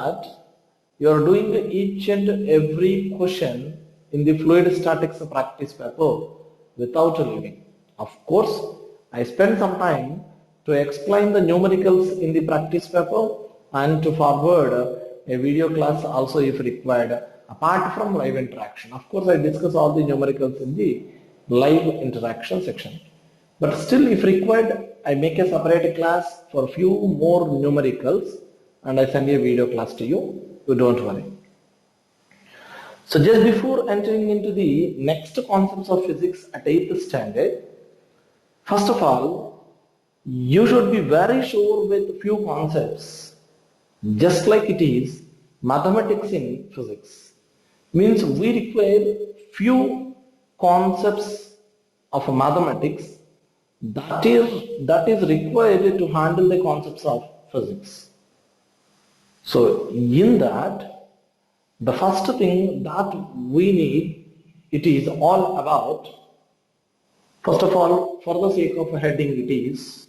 that you are doing each and every question in the fluid statics practice paper without leaving. Of course, I spent some time to explain the numericals in the practice paper and to forward a video class also if required apart from live interaction. Of course, I discuss all the numericals in the live interaction section. But still, if required, I make a separate class for few more numericals and I send a video class to you. You don't worry. So just before entering into the next concepts of physics at 8th standard, first of all, you should be very sure with few concepts, just like it is mathematics in physics. Means we require few concepts of mathematics that is required to handle the concepts of physics. So in that, the first thing that we need, it is all about, first of all, for the sake of heading, it is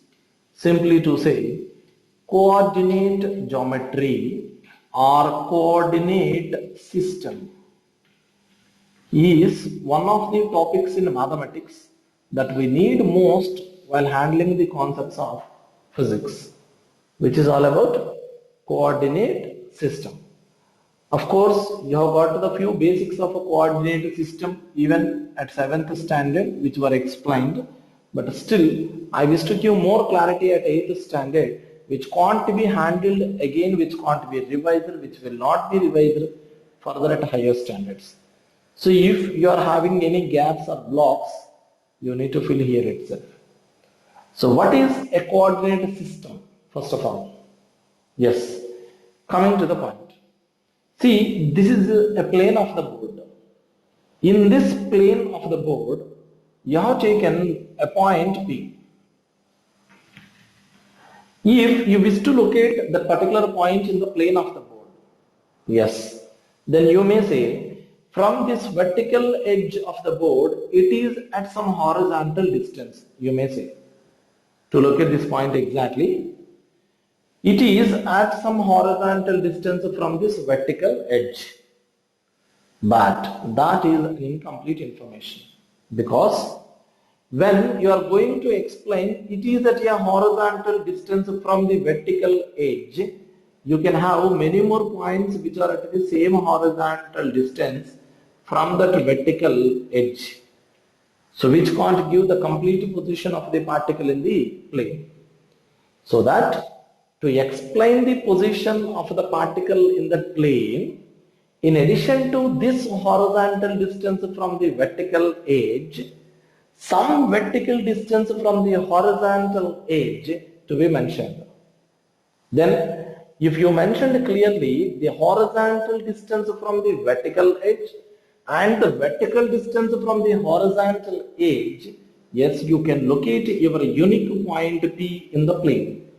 simply to say coordinate geometry or coordinate system is one of the topics in mathematics that we need most while handling the concepts of physics, which is all about coordinate system. Of course, you have got the few basics of a coordinate system even at 7th standard which were explained, but still I wish to give more clarity at 8th standard which can't be handled again, which can't be revised, which will not be revised further at higher standards. So if you are having any gaps or blocks, you need to fill here itself. So what is a coordinate system? First of all, yes, coming to the point. See, this is a plane of the board. In this plane of the board, you have taken a point P. If you wish to locate the particular point in the plane of the board, yes, then you may say from this vertical edge of the board, it is at some horizontal distance, you may say. To locate this point exactly, it is at some horizontal distance from this vertical edge. But that is an incomplete information, because when you are going to explain it is at a horizontal distance from the vertical edge, you can have many more points which are at the same horizontal distance from that vertical edge. So which can't give the complete position of the particle in the plane. So that to explain the position of the particle in the plane, in addition to this horizontal distance from the vertical edge, some vertical distance from the horizontal edge to be mentioned. Then if you mentioned clearly the horizontal distance from the vertical edge and the vertical distance from the horizontal edge, yes, you can locate your unique point P in the plane.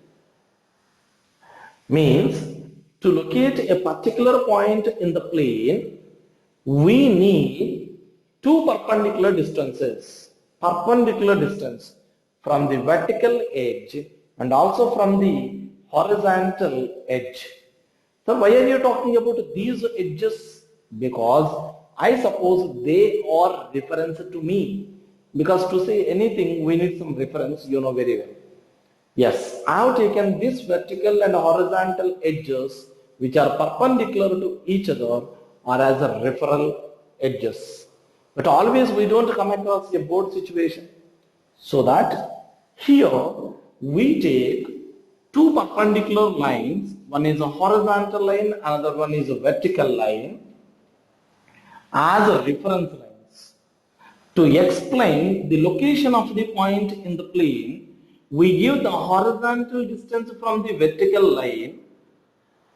Means to locate a particular point in the plane, we need two perpendicular distances. Perpendicular distance from the vertical edge and also from the horizontal edge. So why are you talking about these edges? Because I suppose they are reference to me. Because to say anything we need some reference, you know very well. Yes, I have taken this vertical and horizontal edges which are perpendicular to each other or as a referral edges. But always we don't come across a board situation. So that here we take two perpendicular lines, one is a horizontal line, another one is a vertical line, as a reference lines. To explain the location of the point in the plane, we give the horizontal distance from the vertical line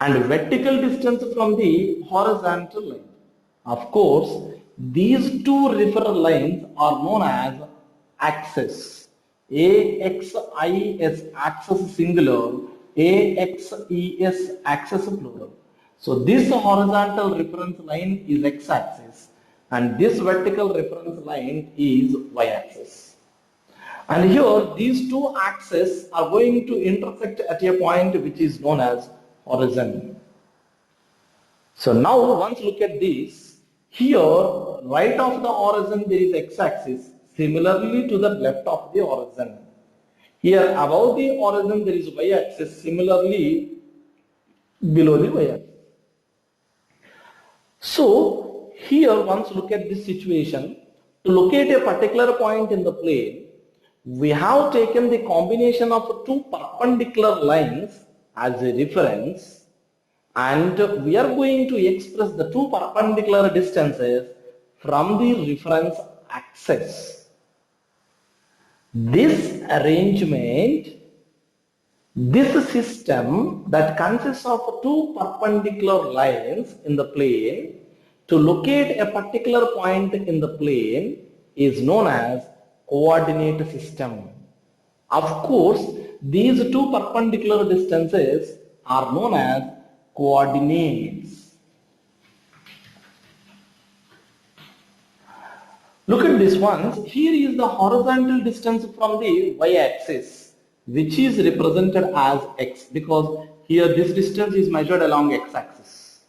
and vertical distance from the horizontal line. Of course, these two referral lines are known as axes. AXIS, axis singular, AXES, axis plural. So this horizontal reference line is x-axis and this vertical reference line is y-axis. And here these two axes are going to intersect at a point which is known as horizon. So now once look at this, here right of the horizon there is x-axis, similarly to the left of the horizon. Here above the horizon there is y-axis, similarly below the y-axis. So here once look at this situation, to locate a particular point in the plane, we have taken the combination of two perpendicular lines as a reference, and we are going to express the two perpendicular distances from the reference axis. This arrangement, this system that consists of two perpendicular lines in the plane to locate a particular point in the plane is known as coordinate system. Of course, these two perpendicular distances are known as coordinates. Look at this one. Here is the horizontal distance from the y-axis, which is represented as x, because here this distance is measured along x-axis.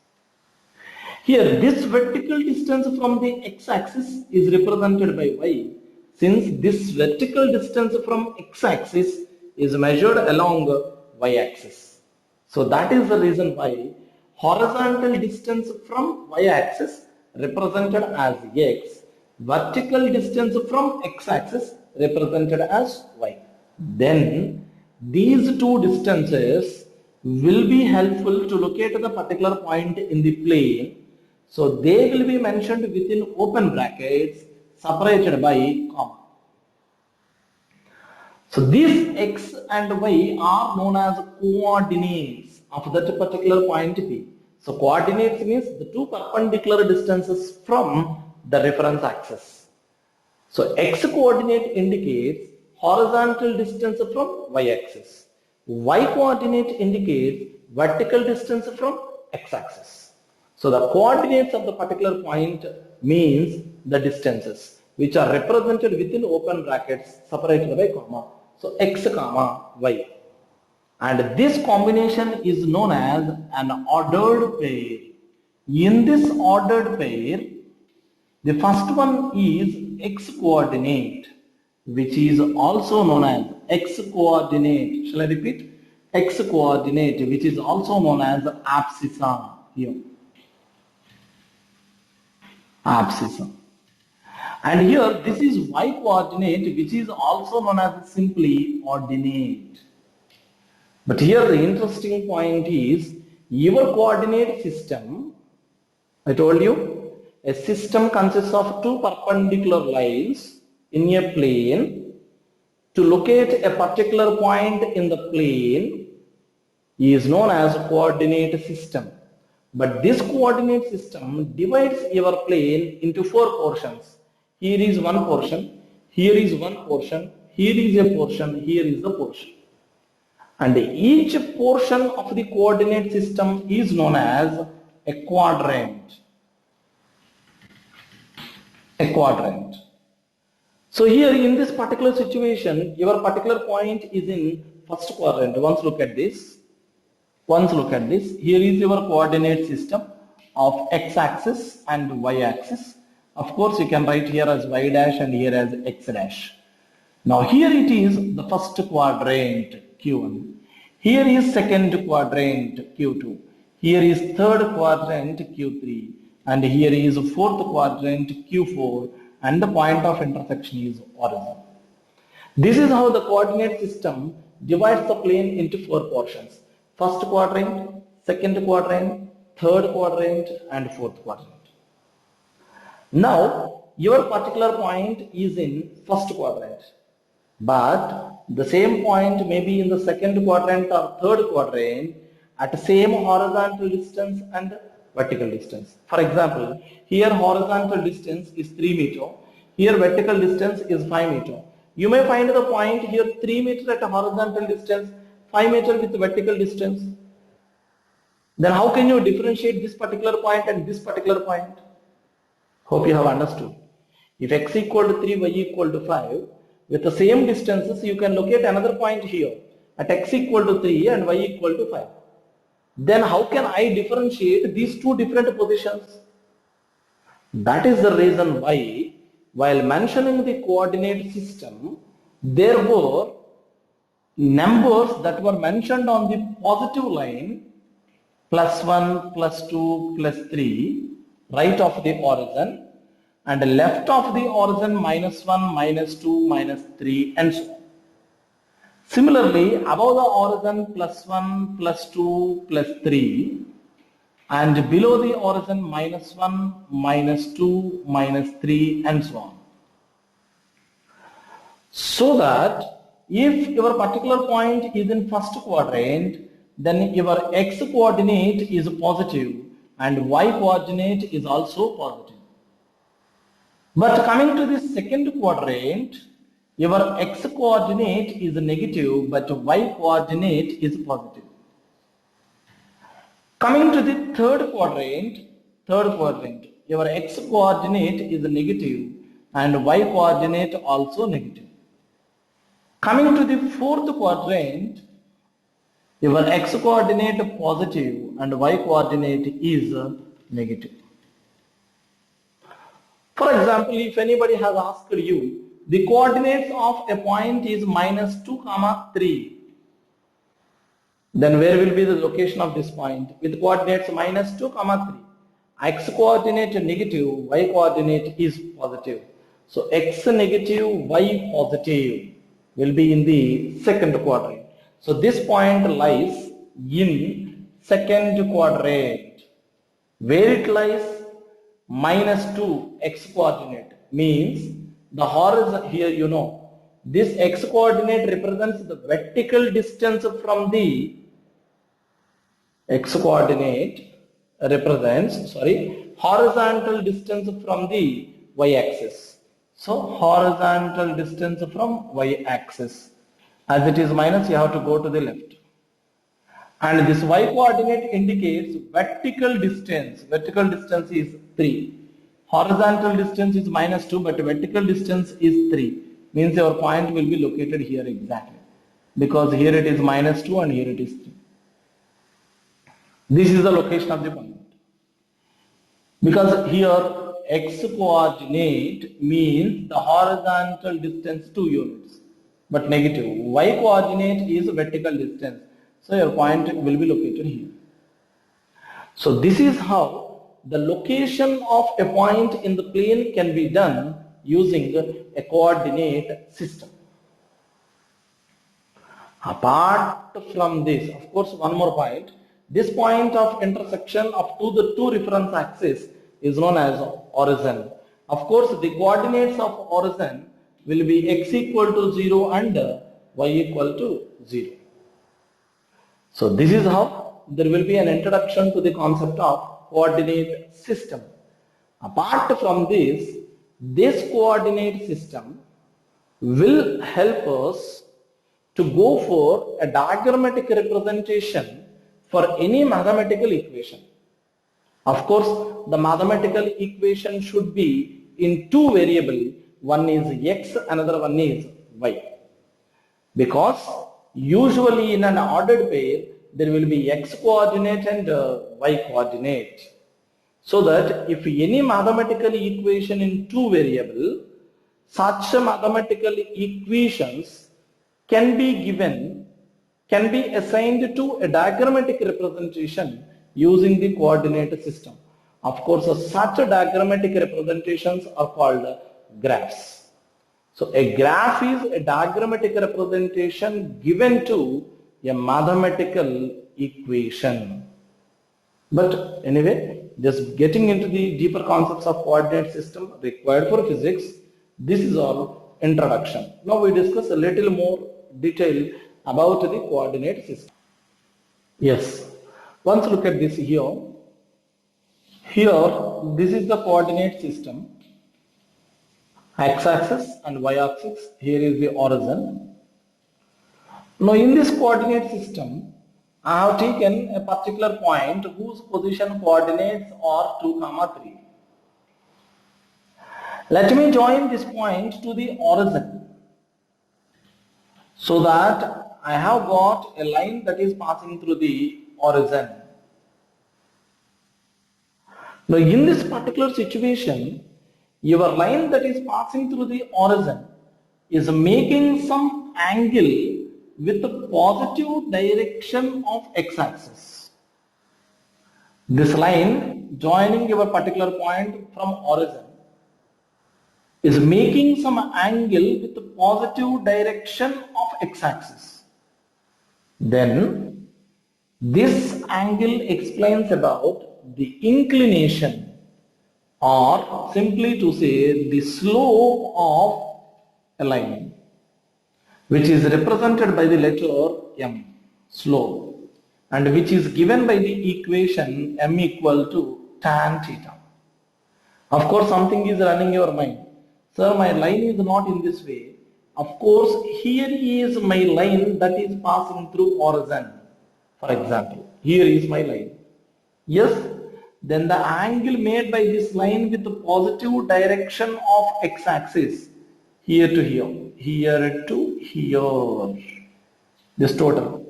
Here this vertical distance from the x-axis is represented by y, since this vertical distance from x-axis is measured along y-axis. So that is the reason why horizontal distance from y-axis represented as x, vertical distance from x-axis represented as y. Then these two distances will be helpful to locate the particular point in the plane. So they will be mentioned within open brackets separated by comma. So these x and y are known as coordinates of that particular point P. So coordinates means the two perpendicular distances from the reference axis. So x coordinate indicates horizontal distance from y-axis. Y coordinate indicates vertical distance from x-axis. So the coordinates of the particular point means the distances which are represented within open brackets separated by comma. So x comma y. And this combination is known as an ordered pair. In this ordered pair, the first one is x coordinate, which is also known as x coordinate. Shall I repeat? X coordinate, which is also known as abscissa here. Abscissa. And here this is y coordinate, which is also known as simply ordinate. But here the interesting point is your coordinate system. I told you a system consists of two perpendicular lines in a plane. To locate a particular point in the plane is known as coordinate system. But this coordinate system divides your plane into four portions. Here is one portion, here is one portion, here is a portion, here is the portion. And each portion of the coordinate system is known as a quadrant. A quadrant. So here in this particular situation, your particular point is in first quadrant. Once look at this. Once look at this. Here is your coordinate system of x-axis and y-axis. Of course, you can write here as y dash and here as x dash. Now here it is the first quadrant Q1. Here is second quadrant Q2. Here is third quadrant Q3. And here is fourth quadrant Q4. And the point of intersection is origin. This is how the coordinate system divides the plane into four portions. First quadrant, second quadrant, third quadrant, and fourth quadrant. Now, your particular point is in first quadrant, but the same point may be in the second quadrant or third quadrant at the same horizontal distance and vertical distance. For example, here horizontal distance is 3 meter, here vertical distance is 5 meter. You may find the point here 3 meter at a horizontal distance, 5 meter with vertical distance. Then how can you differentiate this particular point and this particular point? Hope you have understood. If x equal to 3, y equal to 5, with the same distances you can locate another point here at x equal to 3 and y equal to 5. then how can I differentiate these two different positions? That is the reason why, while mentioning the coordinate system, there were numbers that were mentioned on the positive line, +1, +2, +3, right of the origin, and left of the origin -1, -2, -3, and so on. Similarly, above the origin +1, +2, +3, and below the origin -1, -2, -3, and so on. So that if your particular point is in first quadrant, then your x coordinate is positive and y coordinate is also positive. But coming to the second quadrant, your x coordinate is negative but y coordinate is positive. Coming to the third quadrant, your x coordinate is negative and y coordinate also negative. Coming to the fourth quadrant, your x coordinate positive and y coordinate is negative. For example, if anybody has asked you, the coordinates of a point is -2, 3, then where will be the location of this point? With coordinates -2, 3. X coordinate negative, y coordinate is positive. So x negative, y positive will be in the second quadrant. So this point lies in second quadrant. Where it lies? -2 x coordinate means the horizon here, this x coordinate represents the vertical distance from the horizontal distance from the y-axis. So horizontal distance from y-axis. As it is minus, you have to go to the left. And this y coordinate indicates vertical distance. Vertical distance is 3. Horizontal distance is -2, but vertical distance is 3. Means your point will be located here exactly. Because here it is -2 and here it is 3. This is the location of the point. Because here x coordinate means the horizontal distance 2 units, but negative. Y coordinate is vertical distance. So your point will be located here. So this is how the location of a point in the plane can be done using a coordinate system. Apart from this, of course, one more point. This point of intersection of the two reference axes is known as origin. Of course, the coordinates of origin will be x equal to 0 and y equal to 0. So this is how there will be an introduction to the concept of coordinate system. Apart from this coordinate system will help us to go for a diagrammatic representation for any mathematical equation. Of course, the mathematical equation should be in two variables. One is x, another one is y. Because usually in an ordered pair, there will be x coordinate and y coordinate. So that if any mathematical equation in two variables, such mathematical equations can be assigned to a diagrammatic representation using the coordinate system. Of course, such diagrammatic representations are called graphs. So a graph is a diagrammatic representation given to a mathematical equation. But anyway, just getting into the deeper concepts of coordinate system required for physics, this is all introduction. Now we discuss a little more detail about the coordinate system. Yes, once look at this here. Here, this is the coordinate system. X-axis and y-axis. Here is the origin. Now in this coordinate system, I have taken a particular point whose position coordinates are 2, 3. Let me join this point to the origin so that I have got a line that is passing through the origin. Now in this particular situation, your line that is passing through the origin is making some angle with the positive direction of x-axis. This line joining your particular point from origin is making some angle with the positive direction of x-axis. Then this angle explains about the inclination, or simply to say the slope of a line, which is represented by the letter m, slope, and which is given by the equation m equal to tan theta. Of course, something is running your mind. Sir, my line is not in this way. Of course, here is my line that is passing through origin. For example, here is my line. Yes, then the angle made by this line with the positive direction of x-axis, here to here, here to here, this total.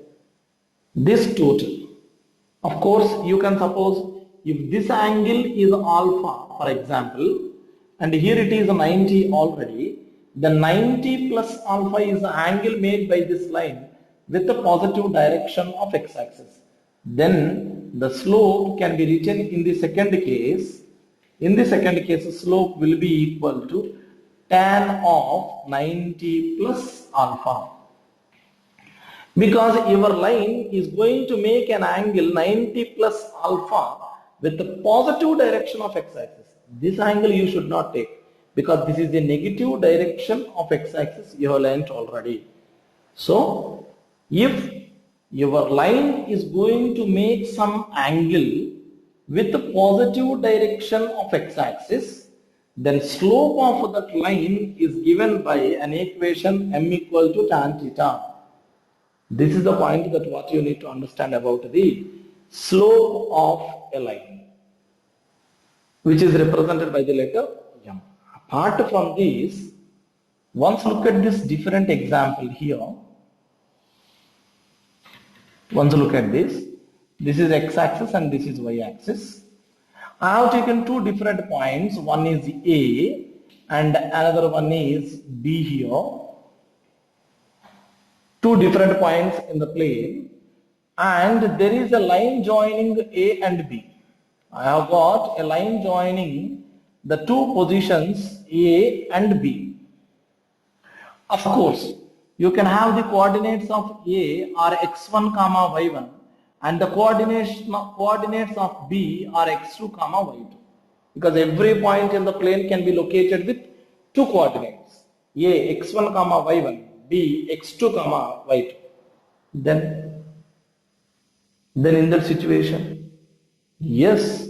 Of course, you can suppose if this angle is alpha, for example, and here it is 90 already, the 90 plus alpha is the angle made by this line with the positive direction of x-axis. Then the slope can be written in the second case. In the second case, slope will be equal to tan of 90 plus alpha. Because your line is going to make an angle 90 plus alpha with the positive direction of x-axis. This angle you should not take, because this is the negative direction of x-axis you have learnt already. So, if your line is going to make some angle with the positive direction of x-axis, then slope of that line is given by an equation m equal to tan theta. This is the point that what you need to understand about the slope of a line, which is represented by the letter m. Apart from this, once look at this different example here. Once look at this. This is x-axis and this is y-axis. I have taken two different points. One is A and another one is B here. Two different points in the plane, and there is a line joining A and B. I have got a line joining the two positions A and B. Of course, you can have the coordinates of A are x1 comma y1 and the coordinates of B are x2 comma y2, because every point in the plane can be located with two coordinates, A x1 comma y1, B x2 comma y2. Then in that situation, yes,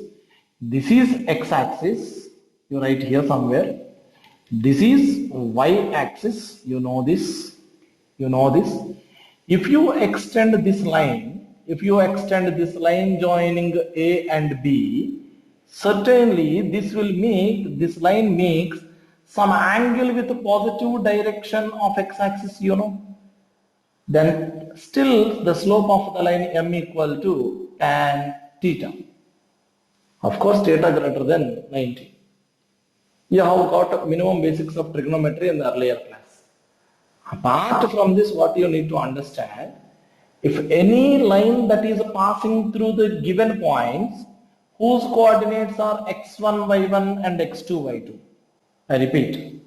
this is x-axis, you write here somewhere. This is y-axis, you know this. If you extend this line joining A and B, certainly this line makes some angle with a positive direction of x-axis, Then still the slope of the line m equal to tan theta. Of course, theta greater than 90. You have got minimum basics of trigonometry in the earlier class. Apart from this, what you need to understand, if any line that is passing through the given points whose coordinates are x1, y1 and x2, y2. I repeat,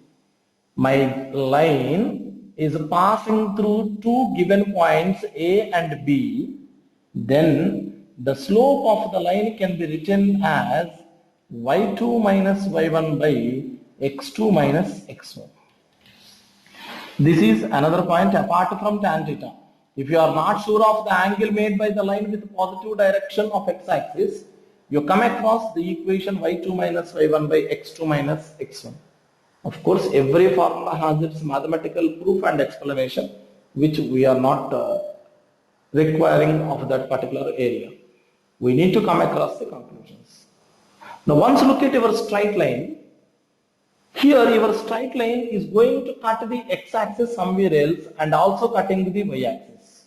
my line is passing through two given points A and B, then the slope of the line can be written as y2 minus y1 by x2 minus x1. This is another point apart from tan theta. If you are not sure of the angle made by the line with positive direction of x-axis, you come across the equation y2 minus y1 by x2 minus x1. Of course, every formula has its mathematical proof and explanation, which we are not requiring of that particular area. We need to come across the conclusions. Now, once look at your straight line. Here, your straight line is going to cut the x-axis somewhere else and also cutting the y-axis.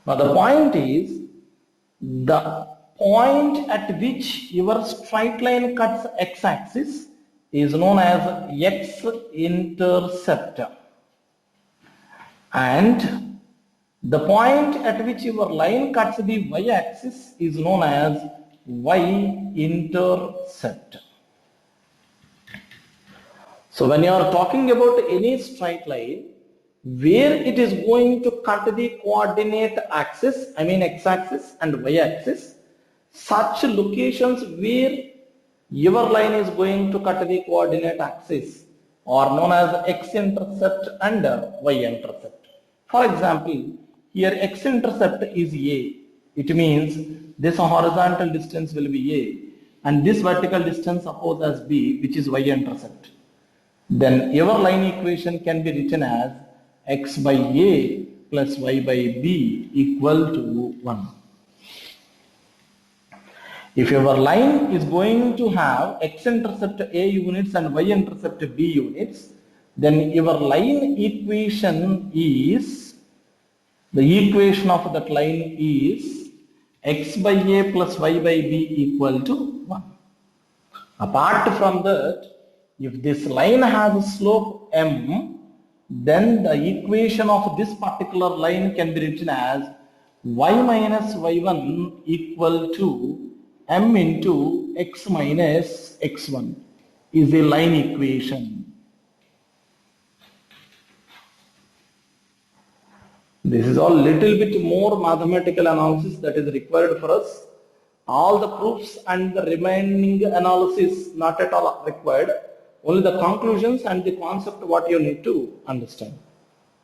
Now, the point is, the point at which your straight line cuts x-axis is known as x-intercept, and the point at which your line cuts the y-axis is known as y-intercept. So when you are talking about any straight line where it is going to cut the coordinate axis, I mean x-axis and y-axis, such locations where your line is going to cut the coordinate axis are known as x-intercept and y-intercept. For example, here x-intercept is A. It means this horizontal distance will be A and this vertical distance suppose as B, which is y-intercept. Then your line equation can be written as x by A plus y by B equal to 1. If your line is going to have x-intercept A units and y-intercept B units, then your line equation is, the equation of that line is x by A plus y by B equal to 1. Apart from that, if this line has a slope m, then the equation of this particular line can be written as y minus y1 equal to m into x minus x1 is a line equation. This is all little bit more mathematical analysis that is required for us. All the proofs and the remaining analysis not at all required. Only the conclusions and the concept what you need to understand.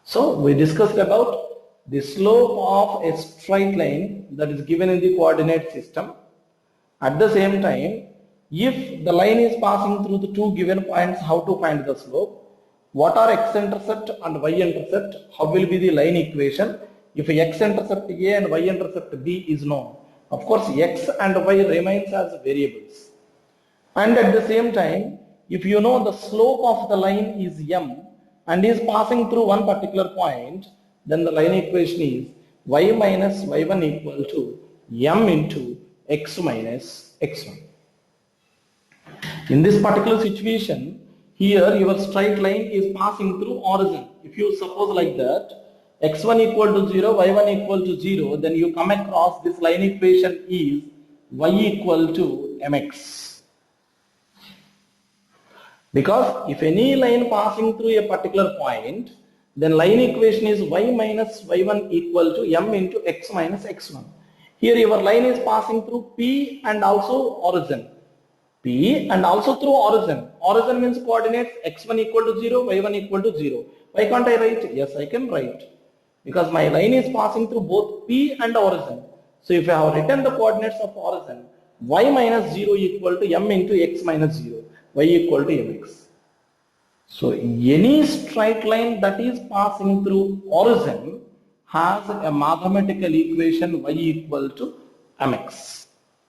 So we discussed about the slope of a straight line that is given in the coordinate system. At the same time, if the line is passing through the two given points, how to find the slope? What are x-intercept and y-intercept? How will be the line equation if x-intercept A and y-intercept B is known? Of course, x and y remains as variables. And at the same time, if you know the slope of the line is m and is passing through one particular point, then the line equation is y minus y1 equal to m into x minus x1. In this particular situation, here your straight line is passing through origin. If you suppose like that, x1 equal to 0, y1 equal to 0, then you come across this line equation is y equal to mx. Because if any line passing through a particular point, then line equation is y minus y1 equal to m into x minus x1. Here your line is passing through P and also origin. P and also through origin. Origin means coordinates x1 equal to 0, y1 equal to 0. Why can't I write? Yes, I can write. Because my line is passing through both P and origin. So if I have written the coordinates of origin, y minus 0 equal to m into x minus 0. Y equal to mx. So any straight line that is passing through origin has a mathematical equation y equal to mx.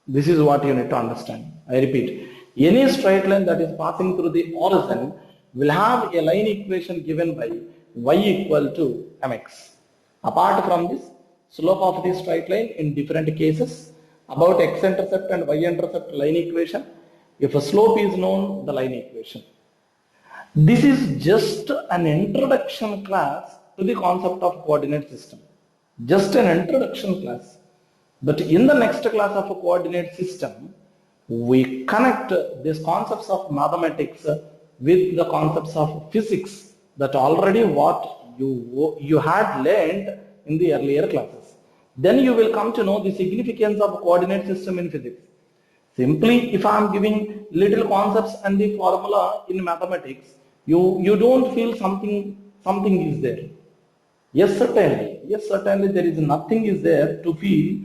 This is what you need to understand. I repeat, any straight line that is passing through the origin will have a line equation given by y equal to mx. Apart from this, slope of the straight line in different cases, about x-intercept and y-intercept line equation. If a slope is known, the line equation. This is just an introduction class to the concept of coordinate system. Just an introduction class. But in the next class of a coordinate system, we connect these concepts of mathematics with the concepts of physics that already what you had learned in the earlier classes. Then you will come to know the significance of coordinate system in physics. Simply, if I am giving little concepts and the formula in mathematics, you don't feel something is there. Yes, certainly there is nothing is there to feel,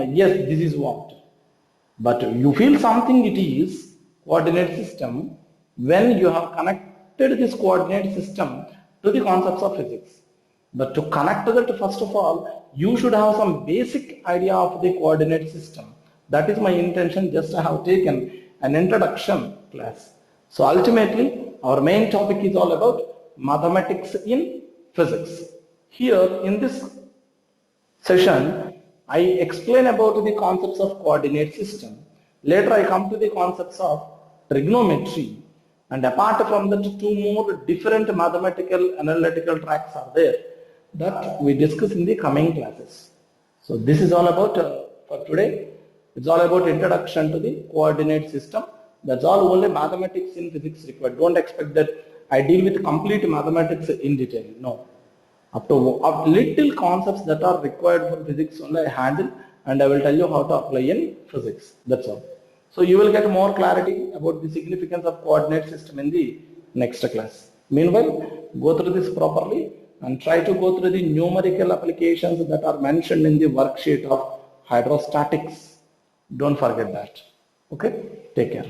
yes, this is what. But you feel something it is coordinate system when you have connected this coordinate system to the concepts of physics. But to connect that, first of all, you should have some basic idea of the coordinate system. That is my intention, just I have taken an introduction class. So ultimately, our main topic is all about mathematics in physics. Here in this session, I explain about the concepts of coordinate system. Later I come to the concepts of trigonometry, and apart from that, two more different mathematical analytical tracks are there that we discuss in the coming classes. So this is all about for today. It's all about introduction to the coordinate system. That's all, only mathematics in physics required. Don't expect that I deal with complete mathematics in detail. No. Up to little concepts that are required for physics only I handle, and I will tell you how to apply in physics. That's all. So you will get more clarity about the significance of coordinate system in the next class. Meanwhile, go through this properly and try to go through the numerical applications that are mentioned in the worksheet of hydrostatics. Don't forget that. Okay, take care.